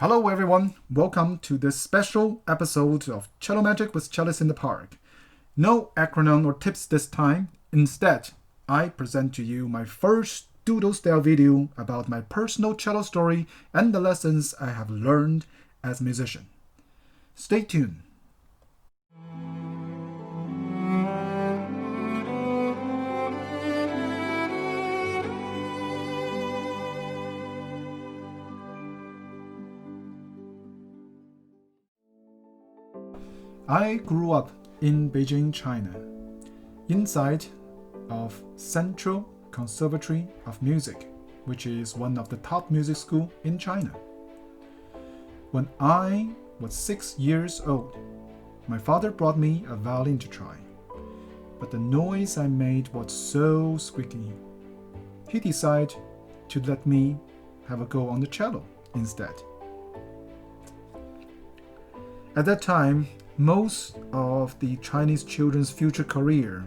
Hello everyone, welcome to this special episode of Cello Magic with Cellist-in-the-park. No acronym or tips this time. Instead, I present to you my first doodle-style video about my personal cello story and the lessons I have learned as a musician. Stay tuned. I grew up in Beijing, China, inside of Central Conservatory of Music, which is one of the top music schools in China. When I was 6 years old, my father brought me a violin to try, but the noise I made was so squeaky. He decided to let me have a go on the cello instead. At that time, most of the Chinese children's future career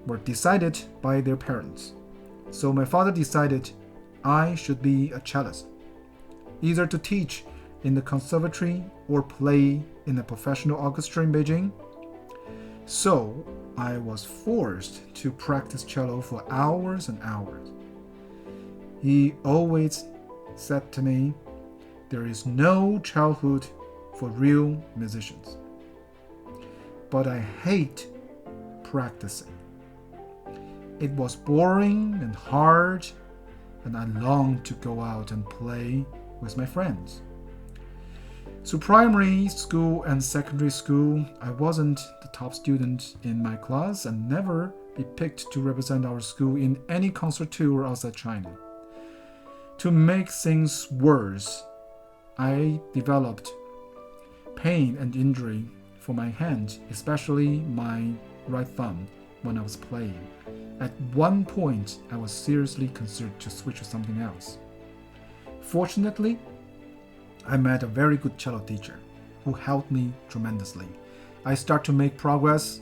were decided by their parents. So my father decided I should be a cellist, either to teach in the conservatory or play in a professional orchestra in Beijing. So I was forced to practice cello for hours and hours. He always said to me, "There is no childhood for real musicians." But I hate practicing. It was boring and hard, and I longed to go out and play with my friends. So primary school and secondary school, I wasn't the top student in my class and never be picked to represent our school in any concert tour outside China. To make things worse, I developed pain and injury for my hand, especially my right thumb, when I was playing. At one point, I was seriously considered to switch to something else. Fortunately, I met a very good cello teacher who helped me tremendously. I started to make progress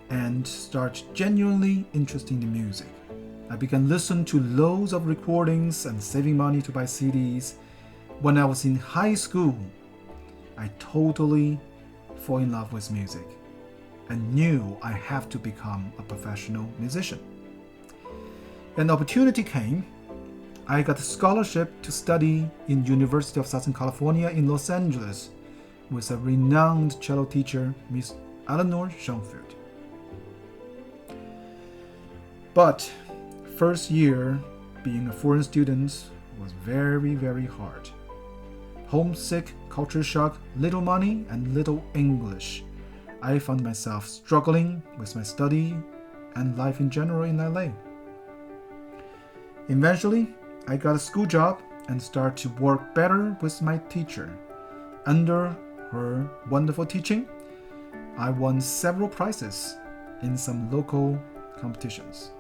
and start genuinely interested in music. I began listening to loads of recordings and saving money to buy CDs. When I was in high school, I totally fall in love with music and knew I have to become a professional musician. An opportunity came. I got a scholarship to study in University of Southern California in Los Angeles with a renowned cello teacher, Miss Eleanor Schoenfeld. But first year being a foreign student was very, very hard. Homesick, culture shock, little money, and little English. I found myself struggling with my study and life in general in LA. Eventually, I got a school job and started to work better with my teacher. Under her wonderful teaching, I won several prizes in some local competitions.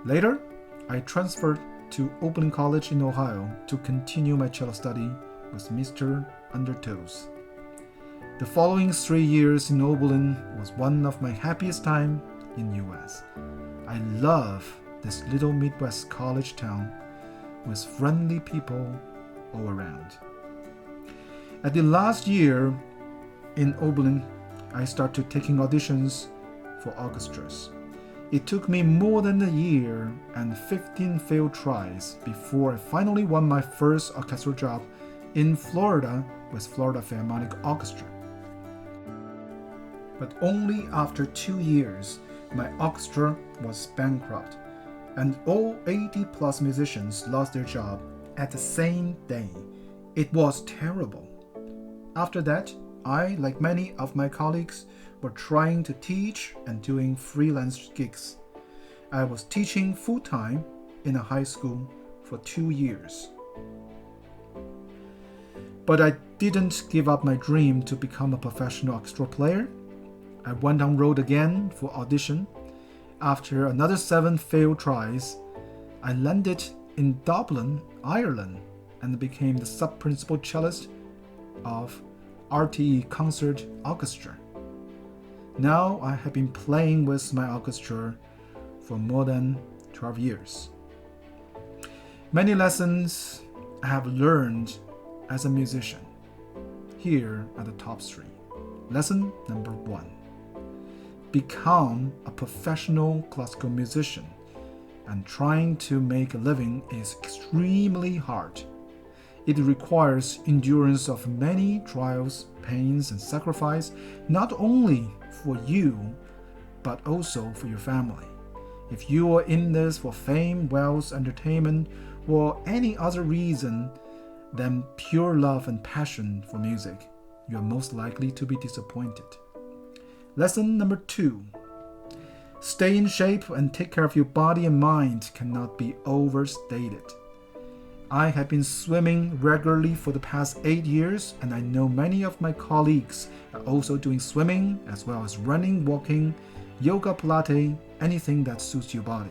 Later, I transferred to Oberlin College in Ohio to continue my cello study with Mr. Undertoes. The following 3 years in Oberlin was one of my happiest time in US. I love this little Midwest college town with friendly people all around. At the last year in Oberlin, I started taking auditions for orchestras. It took me more than a year and 15 failed tries before I finally won my first orchestral job in Florida with Florida Philharmonic Orchestra. But only after 2 years, my orchestra was bankrupt, and all 80 plus musicians lost their job at the same day. It was terrible. After that, I, like many of my colleagues, were trying to teach and doing freelance gigs. I was teaching full-time in a high school for 2 years. But I didn't give up my dream to become a professional orchestra player. I went on road again for audition. After another 7 failed tries, I landed in Dublin, Ireland, and became the sub-principal cellist of RTE Concert Orchestra. Now I have been playing with my orchestra for more than 12 years. Many lessons I have learned as a musician. Here are the top 3. Lesson number 1. Become a professional classical musician, and trying to make a living is extremely hard. It requires endurance of many trials, pains, and sacrifice, not only for you, but also for your family. If you are in this for fame, wealth, entertainment, or any other reason than pure love and passion for music, you are most likely to be disappointed. Lesson number 2. Stay in shape and take care of your body and mind cannot be overstated. I have been swimming regularly for the past 8 years, and I know many of my colleagues are also doing swimming as well as running, walking, yoga, Pilates, anything that suits your body.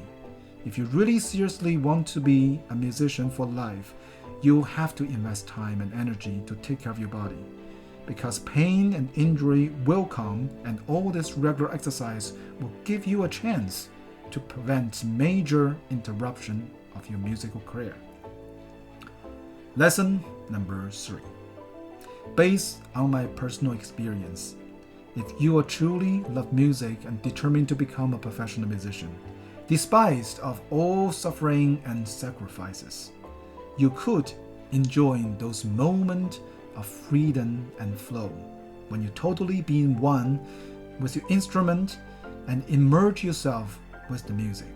If you really seriously want to be a musician for life, you'll have to invest time and energy to take care of your body. Because pain and injury will come, and all this regular exercise will give you a chance to prevent major interruption of your musical career. Lesson number 3. Based on my personal experience, if you are truly love music and determined to become a professional musician, despite of all suffering and sacrifices, you could enjoy those moments of freedom and flow when you totally be in one with your instrument and immerse yourself with the music.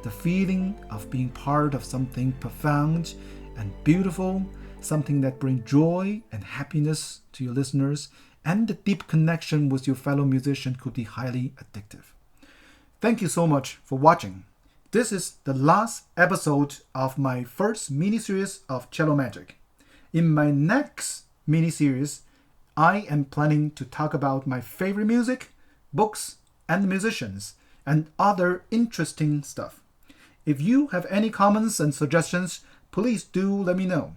The feeling of being part of something profound and beautiful, something that brings joy and happiness to your listeners, and the deep connection with your fellow musician could be highly addictive. Thank you so much for watching. This is the last episode of my first mini-series of Cello Magic. In my next mini-series, I am planning to talk about my favorite music, books, and musicians, and other interesting stuff. If you have any comments and suggestions, please do let me know.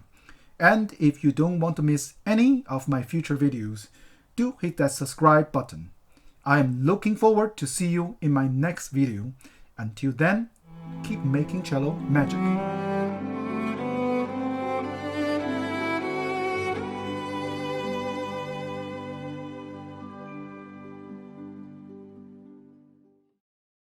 And if you don't want to miss any of my future videos, do hit that subscribe button. I am looking forward to see you in my next video. Until then, keep making cello magic.